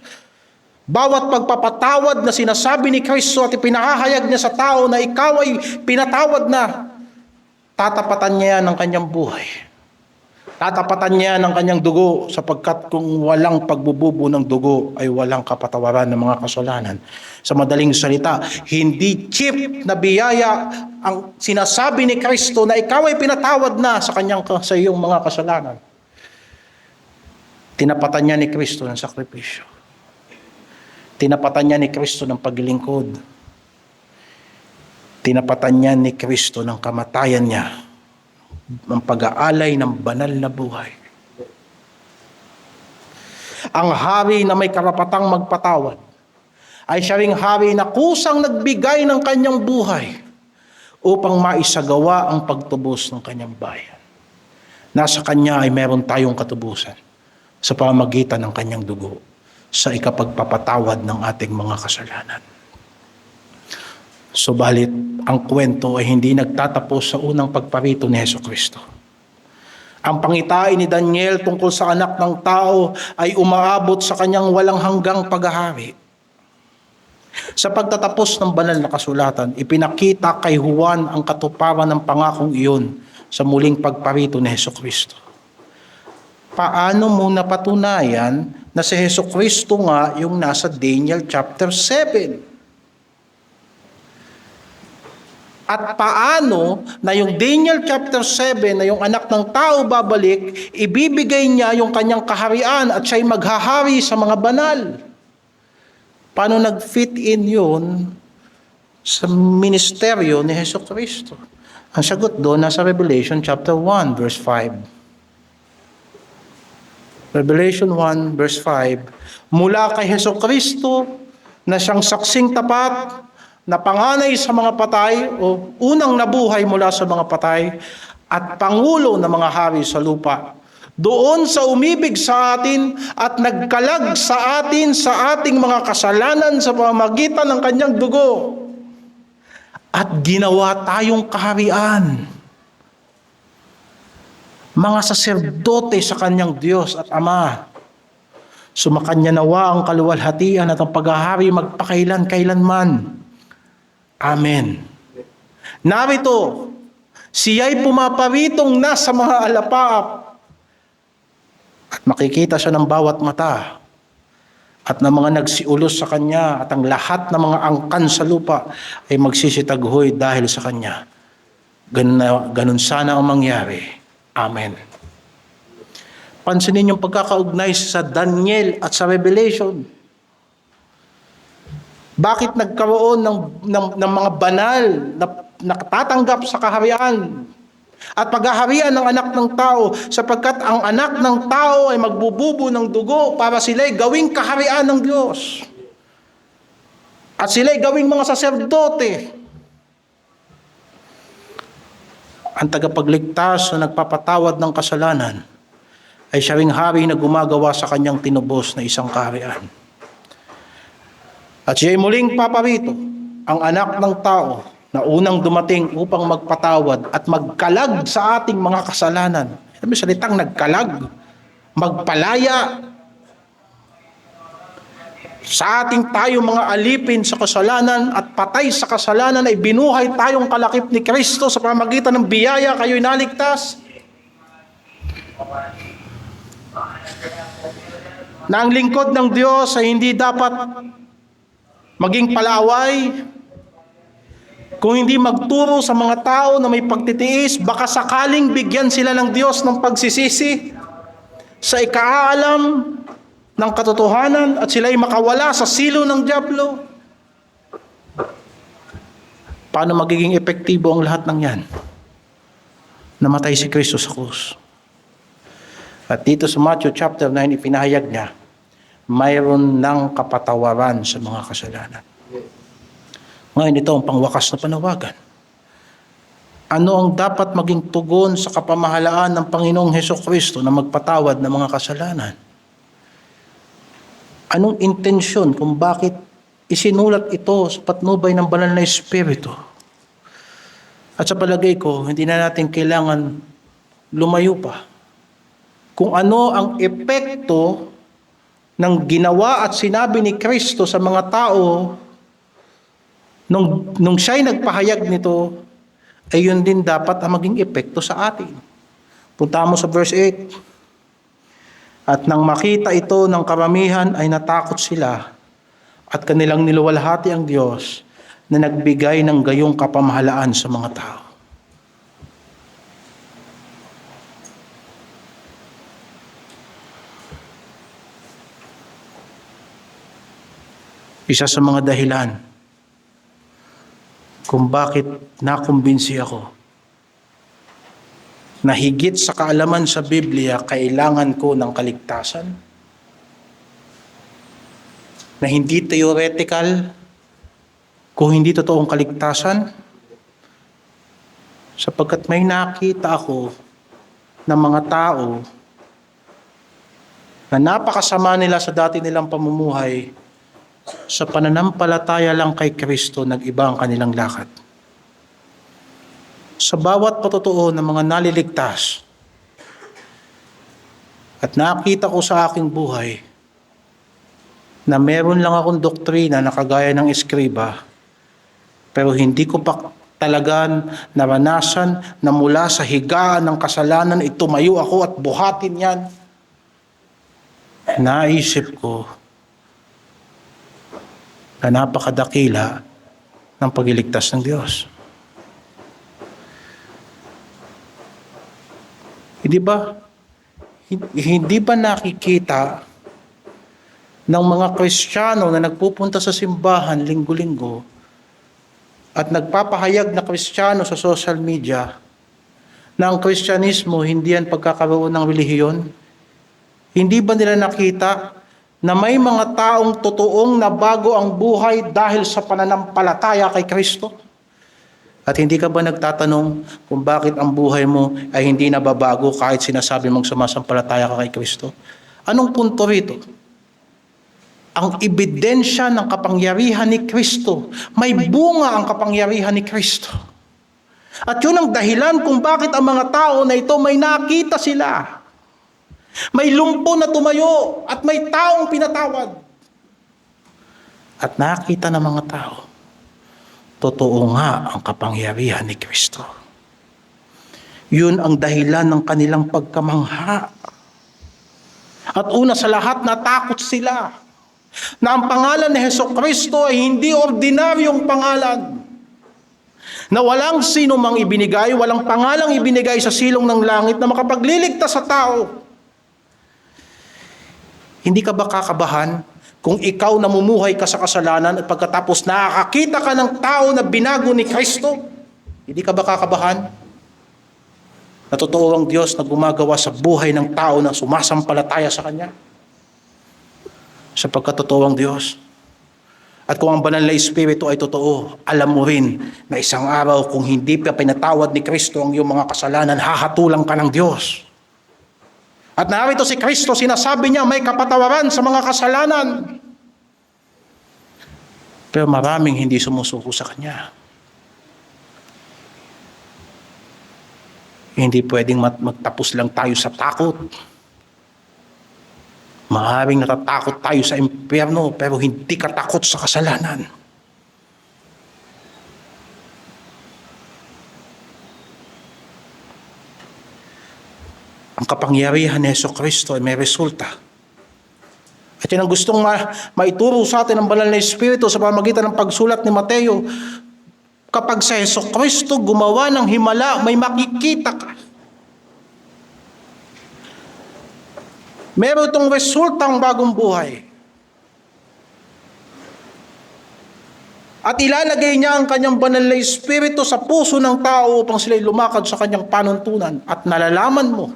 Bawat pagpapatawad na sinasabi ni Kristo at ipinahahayag niya sa tao na ikaw ay pinatawad na, tatapatan niya ng kanyang buhay. Tatapatan niya ng kanyang dugo sapagkat kung walang pagbububo ng dugo ay walang kapatawaran ng mga kasalanan. Sa madaling salita, hindi cheap na biyaya ang sinasabi ni Kristo na ikaw ay pinatawad na sa iyong mga kasalanan. Tinapatan niya ni Kristo ng sakripisyo. Tinapatan niya ni Kristo ng paglilingkod. Tinapatan niya ni Kristo ng kamatayan niya, ng pag-aalay ng banal na buhay. Ang hari na may karapatang magpatawad ay siya ring hari na kusang nagbigay ng kanyang buhay upang maisagawa ang pagtubos ng kanyang bayan. Nasa kanya ay meron tayong katubusan sa pamamagitan ng kanyang dugo sa ikapagpapatawad ng ating mga kasalanan. Subalit, ang kwento ay hindi nagtatapos sa unang pagparito ni Jesucristo. Ang pangitain ni Daniel tungkol sa anak ng tao ay umaabot sa kanyang walang hanggang paghahari. Sa pagtatapos ng banal na kasulatan, ipinakita kay Juan ang katuparan ng pangakong iyon sa muling pagparito ni Jesucristo. Paano mo napatunayan na si Jesucristo nga yung nasa Daniel chapter 7? At paano na yung Daniel chapter 7 na yung anak ng tao babalik, ibibigay niya yung kanyang kaharian at siya'y maghahari sa mga banal. Paano nag-fit in yun sa ministeryo ni Jesucristo? Ang sagot doon nasa Revelation chapter 1 verse 5. Revelation 1 verse 5, mula kay Jesucristo na siyang saksing tapat, na panganay sa mga patay o unang nabuhay mula sa mga patay at pangulo ng mga hari sa lupa. Doon sa umibig sa atin at nagkalag sa atin sa ating mga kasalanan sa pamamagitan ng kanyang dugo. At ginawa tayong kaharian, mga saserdote sa kanyang Diyos at Ama. Sumakanya nawa ang kaluwalhatian at ang paghahari magpakailan-kailanman. Amen. Narito, siya'y pumaparitong nasa mga alapaap at makikita siya ng bawat mata at ng mga nagsiulos sa kanya at ang lahat ng mga angkan sa lupa ay magsisitaghoy dahil sa kanya. Ganun sana ang mangyari. Amen. Pansinin yung pagkakaugnay sa Daniel at sa Revelation. Bakit nagkaroon ng mga banal na nakatatanggap sa kaharian at paghaharian ng anak ng tao, sapagkat ang anak ng tao ay magbububo ng dugo para sila'y gawing kaharian ng Diyos at sila'y gawing mga saserdote. Ang tagapagligtas na nagpapatawad ng kasalanan ay siya ring hari na gumagawa sa kanyang tinubos na isang kaharian. At siya'y muling paparito, ang anak ng tao na unang dumating upang magpatawad at magkalag sa ating mga kasalanan. Sabi salitang nagkalag, magpalaya sa ating tayo mga alipin sa kasalanan at patay sa kasalanan ay binuhay tayong kalakip ni Kristo sa pamamagitan ng biyaya kayo'y naligtas. Na ang lingkod ng Diyos ay hindi dapat maging palaway, kung hindi magturo sa mga tao na may pagtitiis, baka sakaling bigyan sila ng Diyos ng pagsisisi sa ikaalam ng katotohanan at sila'y makawala sa silo ng dyablo. Paano magiging epektibo ang lahat ng yan? Namatay si Kristo sa krus. At dito sa Matthew chapter 9, ipinahayag niya, mayroon ng kapatawaran sa mga kasalanan. Ngayon ito ang pangwakas na panawagan. Ano ang dapat maging tugon sa kapamahalaan ng Panginoong Hesukristo na magpatawad ng mga kasalanan? Anong intensyon kung bakit isinulat ito sa patnubay ng banal na Espiritu? At sa palagay ko, hindi na natin kailangan lumayo pa. Kung ano ang epekto ng ginawa at sinabi ni Kristo sa mga tao nung siya'y nagpahayag nito, ay yun din dapat ang maging epekto sa atin. Punta mo sa verse 8. At nang makita ito ng karamihan ay natakot sila at kanilang niluwalhati ang Diyos na nagbigay ng gayong kapamahalaan sa mga tao. Isa sa mga dahilan kung bakit nakumbinsi ako na higit sa kaalaman sa Biblia, kailangan ko ng kaligtasan, na hindi theoretical, kung hindi totoong kaligtasan, sapagkat may nakita ako ng mga tao na napakasama nila sa dati nilang pamumuhay. Sa pananampalataya lang kay Kristo, nag-iba ang kanilang lakad. Sa bawat patotoo ng mga naliligtas, at nakita ko sa aking buhay na meron lang akong doktrina na kagaya ng eskriba, pero hindi ko pa talagang naranasan na mula sa higaan ng kasalanan, itumayo ako at buhatin yan. Naisip ko na napakadakila ng pagliligtas ng Diyos. Hindi ba? Hindi ba nakikita ng mga Kristiyano na nagpupunta sa simbahan linggo-linggo at nagpapahayag na Kristiyano sa social media na ang Kristyanismo hindi yan pagkakaroon ng relihiyon? Hindi ba nila nakita na may mga taong totoong nabago ang buhay dahil sa pananampalataya kay Kristo? At hindi ka ba nagtatanong kung bakit ang buhay mo ay hindi nababago kahit sinasabi mong sumasampalataya ka kay Kristo? Anong punto rito? Ang ebidensya ng kapangyarihan ni Kristo. May bunga ang kapangyarihan ni Kristo. At yun ang dahilan kung bakit ang mga tao na ito may nakita sila. May lumpo na tumayo at may taong pinatawad. At nakita ng mga tao, totoo nga ang kapangyarihan ni Kristo. Yun ang dahilan ng kanilang pagkamangha. At una sa lahat, natakot sila na ang pangalan ni Hesukristo ay hindi ordinaryong pangalan. Na walang sino mang ibinigay, walang pangalang ibinigay sa silong ng langit na makapagliligtas sa tao. Hindi ka ba kakabahan kung ikaw namumuhay ka sa kasalanan at pagkatapos nakakita ka ng tao na binago ni Kristo? Hindi ka ba kakabahan? Na totoo ang Diyos na gumagawa sa buhay ng tao na sumasampalataya sa Kanya? Sapagkat totoo ang Diyos. At kung ang banal na Espiritu ay totoo, alam mo rin na isang araw kung hindi pa pinatawad ni Kristo ang iyong mga kasalanan, hahatulan ka ng Diyos. At narito si Kristo, sinasabi niya may kapatawaran sa mga kasalanan. Pero maraming hindi sumusuko sa Kanya. Hindi pwedeng magtapos lang tayo sa takot. Maaaring natatakot tayo sa impyerno, pero hindi ka takot sa kasalanan. Ang kapangyarihan ni Jesucristo ay may resulta. At yan ang gustong maituro sa atin ng banal na Espiritu sa pamamagitan ng pagsulat ni Mateo. Kapag sa Jesucristo gumawa ng himala, may makikita ka. Meron itong resultang bagong buhay. At ilalagay niya ang kanyang banal na Espiritu sa puso ng tao upang sila'y lumakad sa kanyang panuntunan. At nalalaman mo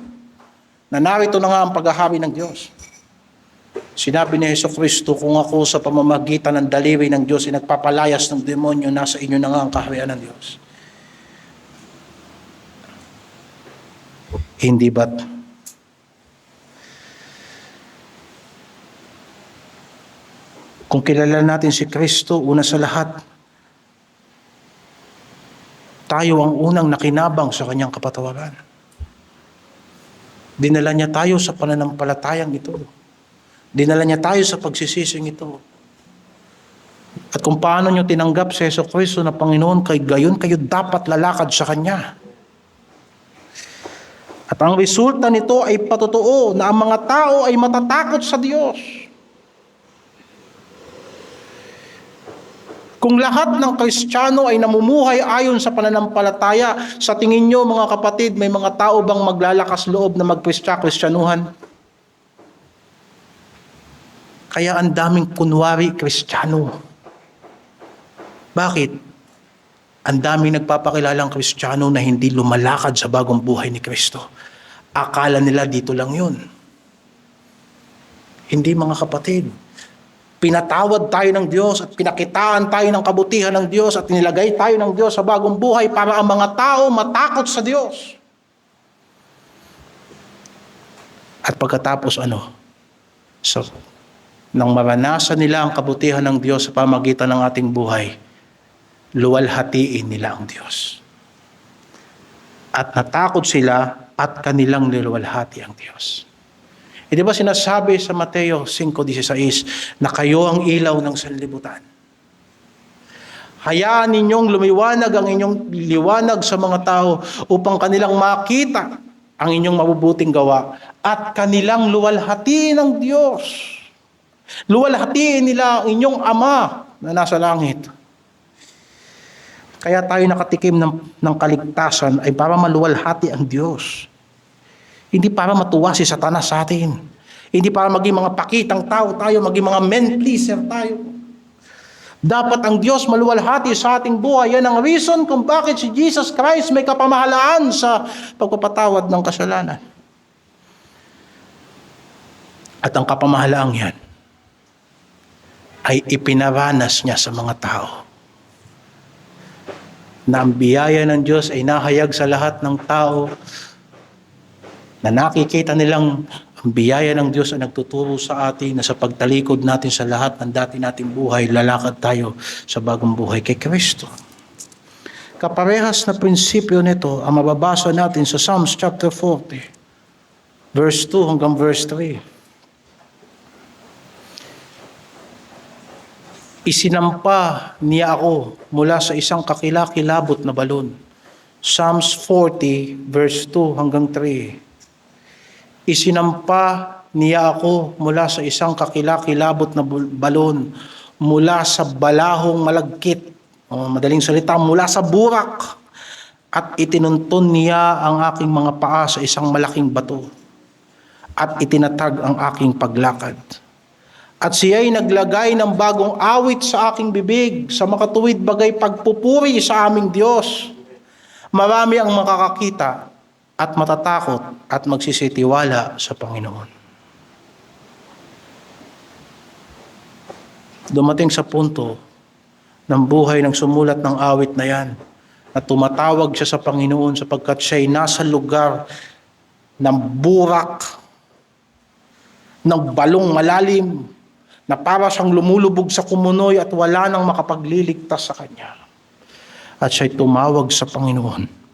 na narito na nga ang paghahari ng Diyos. Sinabi ni Jesucristo, kung ako sa pamamagitan ng daliri ng Diyos ay nagpapalayas ng demonyo, nasa inyo na nga ang kaharian ng Diyos. Hindi ba't kung kilala natin si Kristo, una sa lahat, tayo ang unang nakinabang sa kanyang kapatawaran. Dinala niya tayo sa pananampalatayang ito. Dinala niya tayo sa pagsisising ito. At kung paano niyo tinanggap si Jesucristo na Panginoon, kay gayon kayo dapat lalakad sa Kanya. At ang resulta nito ay patotoo na ang mga tao ay matatakot sa Diyos. Kung lahat ng Kristiyano ay namumuhay ayon sa pananampalataya, sa tingin nyo mga kapatid, may mga tao bang maglalakas loob na magkristyanuhan? Kaya ang daming kunwari Kristiyano. Bakit? Ang daming nagpapakilalang Kristiyano na hindi lumalakad sa bagong buhay ni Kristo. Akala nila dito lang yun. Hindi mga kapatid. Pinatawad tayo ng Diyos at pinakitaan tayo ng kabutihan ng Diyos at nilagay tayo ng Diyos sa bagong buhay para ang mga tao matakot sa Diyos. At pagkatapos nang maranasan nila ang kabutihan ng Diyos sa pamamagitan ng ating buhay, luwalhatiin nila ang Diyos. At natakot sila at kanilang niluwalhati ang Diyos. Di ba sinasabi sa Mateo 5:16 na kayo ang ilaw ng sanlibutan? Hayaan ninyong lumiwanag ang inyong liwanag sa mga tao upang kanilang makita ang inyong mabubuting gawa at kanilang luwalhatiin ng Diyos. Luwalhatiin nila ang inyong Ama na nasa langit. Kaya tayo nakatikim ng kaligtasan ay para maluwalhati ang Diyos. Hindi para matuwa si Satanas sa atin. Hindi para maging mga pakitang tao tayo, maging mga men pleaser tayo. Dapat ang Diyos maluwalhati sa ating buhay. Yan ang reason kung bakit si Jesus Christ may kapamahalaan sa pagpapatawad ng kasalanan. At ang kapamahalaang yan ay ipinaranas niya sa mga tao. Na ang biyaya ng Diyos ay nahayag sa lahat ng tao, na nakikita nilang ang biyaya ng Diyos ay nagtuturo sa atin na sa pagtalikod natin sa lahat ng dati nating buhay, lalakad tayo sa bagong buhay kay Kristo. Kaparehas na prinsipyo nito ang mababasa natin sa Psalms chapter 40, verse 2 hanggang verse 3. Isinampa niya ako mula sa isang kakilakilabot na balon. Psalms 40, verse 2 hanggang 3. Isinampa niya ako mula sa isang kakilakilabot na balon, mula sa balahong malagkit, madaling salita, mula sa burak, at itinunton niya ang aking mga paa sa isang malaking bato, at itinatag ang aking paglakad. At siya'y naglagay ng bagong awit sa aking bibig, sa makatuwid bagay pagpupuri sa aming Diyos. Marami ang makakakita at matatakot at magsisitiwala sa Panginoon. Dumating sa punto ng buhay ng sumulat ng awit na yan, na tumatawag siya sa Panginoon sapagkat siya'y nasa lugar ng burak, ng balong malalim, na para siyang lumulubog sa kumunoy at wala nang makapagliligtas sa kanya. At siya'y tumawag sa Panginoon,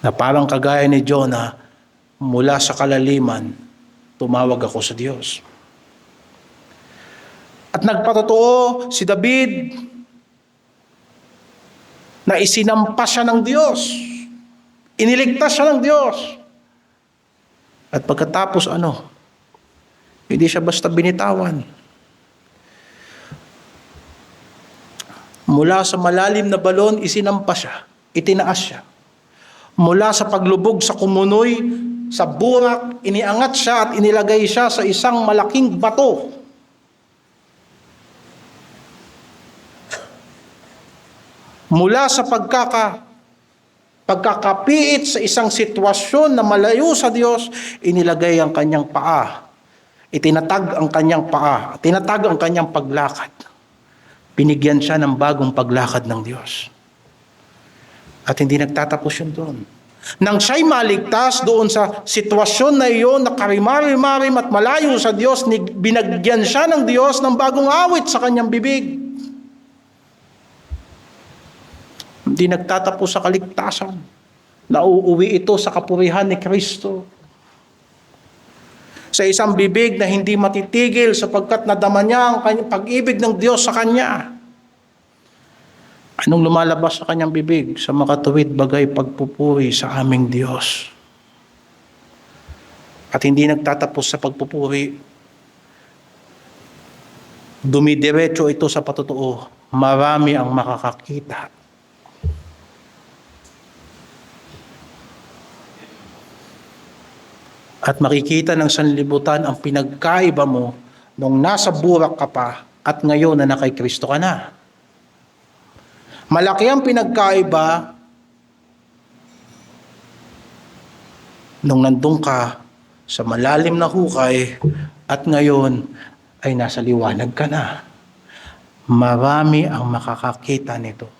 na parang kagaya ni Jonah, mula sa kalaliman, tumawag ako sa Diyos. At nagpatotoo si David na isinampa siya ng Diyos. Iniligtas siya ng Diyos. At pagkatapos hindi siya basta binitawan. Mula sa malalim na balon, isinampa siya. Itinaas siya. Mula sa paglubog sa kumunoy, sa burak, iniangat siya at inilagay siya sa isang malaking bato. Mula sa pagkakapiit sa isang sitwasyon na malayo sa Diyos, inilagay ang kanyang paa. Itinatag ang kanyang paa, tinatag ang kanyang paglakad. Binigyan siya ng bagong paglakad ng Diyos. At hindi nagtatapos yun doon. Nang siya'y maligtas doon sa sitwasyon na iyon na karimari-marim at malayo sa Diyos, binagyan siya ng Diyos ng bagong awit sa kanyang bibig. Hindi nagtatapos sa kaligtasan. Nauuwi ito sa kapurihan ni Kristo. Sa isang bibig na hindi matitigil sapagkat nadama niya ang kanyang pag-ibig ng Diyos sa kanya. Anong lumalabas sa kanyang bibig? Sa makatuwid bagay pagpupuri sa aming Diyos. At hindi nagtatapos sa pagpupuri. Dumidiretso ito sa patotoo. Marami ang makakakita. At makikita ng sanlibutan ang pinagkaiba mo nung nasa burak ka pa at ngayon na kay Kristo ka na. Malaki ang pinagkaiba nung nandun ka sa malalim na hukay at ngayon ay nasa liwanag ka na. Marami ang makakakita nito.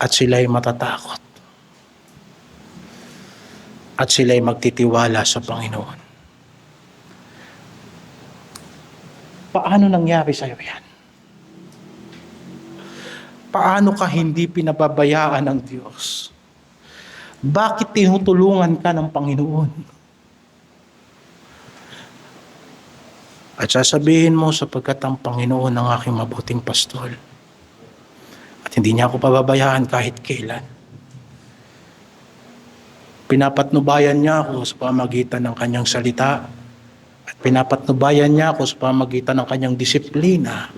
At sila'y matatakot. At sila'y magtitiwala sa Panginoon. Paano nangyari sa'yo yan? Paano ka hindi pinababayaan ng Diyos? Bakit tinutulungan ka ng Panginoon? At sasabihin mo, sapagkat ang Panginoon ang aking mabuting pastol. At hindi niya ako pababayaan kahit kailan. Pinapatnubayan niya ako sa pamagitan ng kanyang salita. At pinapatnubayan niya ako sa pamagitan ng kanyang disiplina.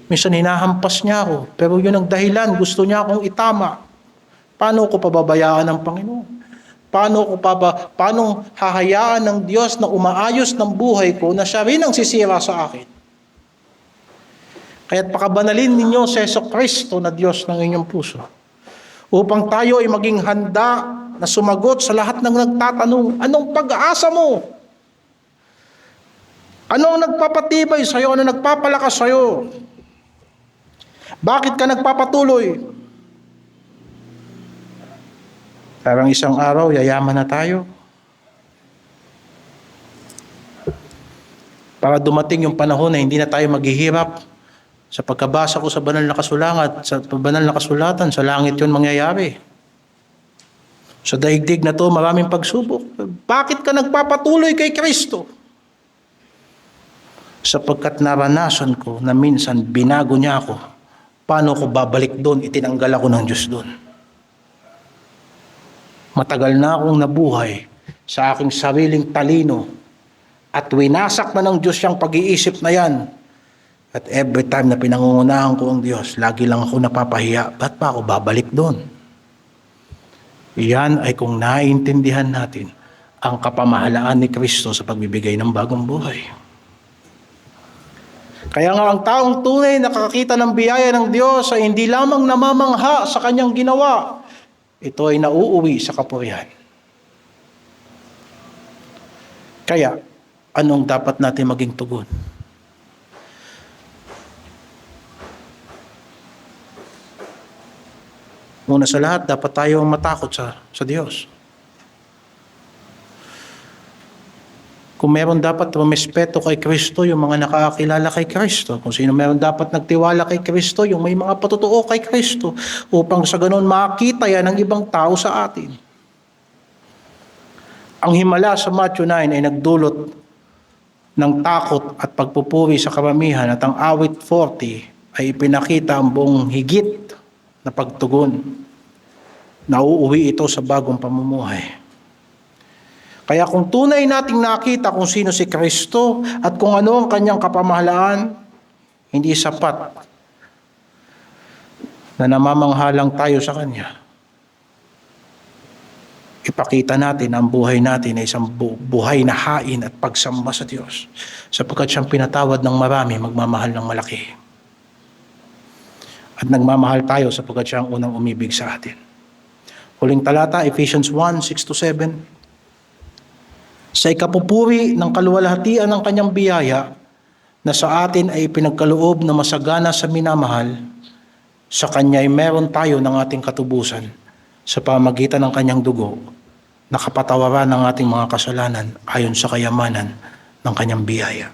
Minsan hinahampas niya ako, pero yun ang dahilan. Gusto niya akong itama. Paano ko pababayaan ng Panginoon? Paano hahayaan ng Diyos na umaayos ng buhay ko na siya rin ang sisira sa akin? Kaya't pakabanalin ninyo si Jesucristo na Diyos ng inyong puso upang tayo ay maging handa na sumagot sa lahat ng nagtatanong, anong pag-asa mo? Anong nagpapatibay sa iyo? Ano nagpapalakas sa iyo? Bakit ka nagpapatuloy? Parang isang araw, yayaman na tayo. Para dumating yung panahon na hindi na tayo maghihirap. Sa pagkabasa ko sa banal na kasulatan, sa langit yun mangyayari. Sa daigdig na to, maraming pagsubok. Bakit ka nagpapatuloy kay Kristo? Sapagkat naranasan ko na minsan binago niya ako. Paano ko babalik doon? Itinanggal ako ng Diyos doon. Matagal na akong nabuhay sa aking sariling talino at winasak na ng Diyos yung pag-iisip na yan. At every time na pinangungunahan ko ang Diyos, lagi lang ako napapahiya. Ba't pa ako babalik doon? Iyan ay kung naiintindihan natin ang kapamahalaan ni Kristo sa pagbibigay ng bagong buhay. Kaya nga ang taong tunay nakakakita ng biyaya ng Diyos ay hindi lamang namamangha sa kanyang ginawa. Ito ay nauuwi sa kapurihan. Kaya, anong dapat natin maging tugon? Una sa lahat, dapat tayo matakot sa Diyos. Kung meron dapat rumespeto kay Kristo, yung mga nakakilala kay Kristo. Kung sino meron dapat nagtiwala kay Kristo, yung may mga patutuo kay Kristo, upang sa ganun makita yan ng ibang tao sa atin. Ang himala sa Matthew 9 ay nagdulot ng takot at pagpupuri sa karamihan at ang awit 40 ay ipinakita ang buong higit na pagtugon. Nauuwi ito sa bagong pamumuhay. Kaya kung tunay nating nakita kung sino si Kristo at kung ano ang kanyang kapamahalaan, hindi sapat na namamanghalang tayo sa kanya. Ipakita natin ang buhay natin na isang buhay na hain at pagsamba sa Diyos, sapagkat siyang pinatawad ng marami, magmamahal ng malaki. At nagmamahal tayo sapagkat siya ang unang umibig sa atin. Huling talata, Ephesians 1:6-7. Sa ikapupuri ng kaluwalhatian ng kanyang biyaya na sa atin ay pinagkaloob na masagana sa minamahal, sa kanya ay meron tayo ng ating katubusan sa pamagitan ng kanyang dugo na kapatawaran ng ating mga kasalanan ayon sa kayamanan ng kanyang biyaya.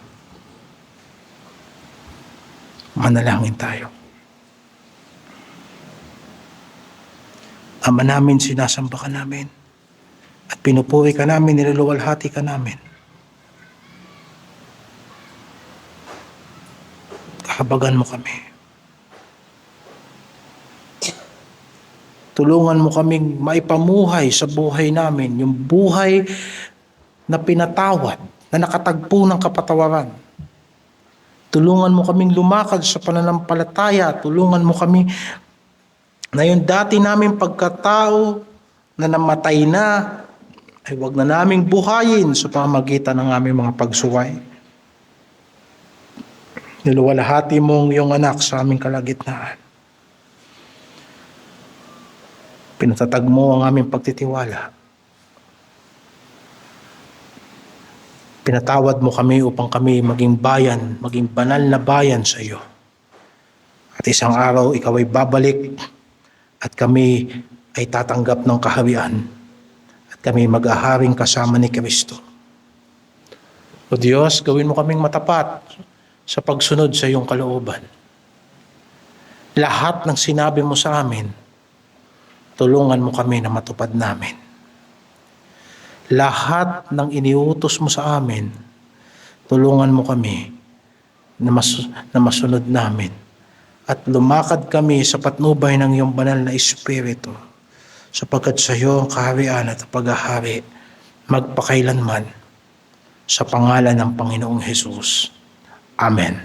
Manalangin tayo. Ama namin, sinasamba ka namin. At pinupuri ka namin, niluluwalhati ka namin. Kahabagan mo kami. Tulungan mo kaming maipamuhay sa buhay namin, yung buhay na pinatawad, na nakatagpo ng kapatawaran. Tulungan mo kaming lumakad sa pananampalataya. Tulungan mo kami na yung dati naming pagkatao na namatay na, ay wag na naming buhayin sa pamagitan ng aming mga pagsuway. Niluwalhati mong iyong anak sa aming kalagitnaan. Pinatatag mo ang aming pagtitiwala. Pinatawad mo kami upang kami maging bayan, maging banal na bayan sa iyo. At isang araw, ikaw ay babalik at kami ay tatanggap ng kaharian. Kami mag-aharing kasama ni Kristo. O Diyos, gawin mo kaming matapat sa pagsunod sa iyong kalooban. Lahat ng sinabi mo sa amin, tulungan mo kami na matupad namin. Lahat ng iniutos mo sa amin, tulungan mo kami na masunod namin. At lumakad kami sa patnubay ng iyong banal na Espiritu, sapagkat sa iyo ang kaharian at paghahari magpakailanman sa pangalan ng Panginoong Hesus. Amen.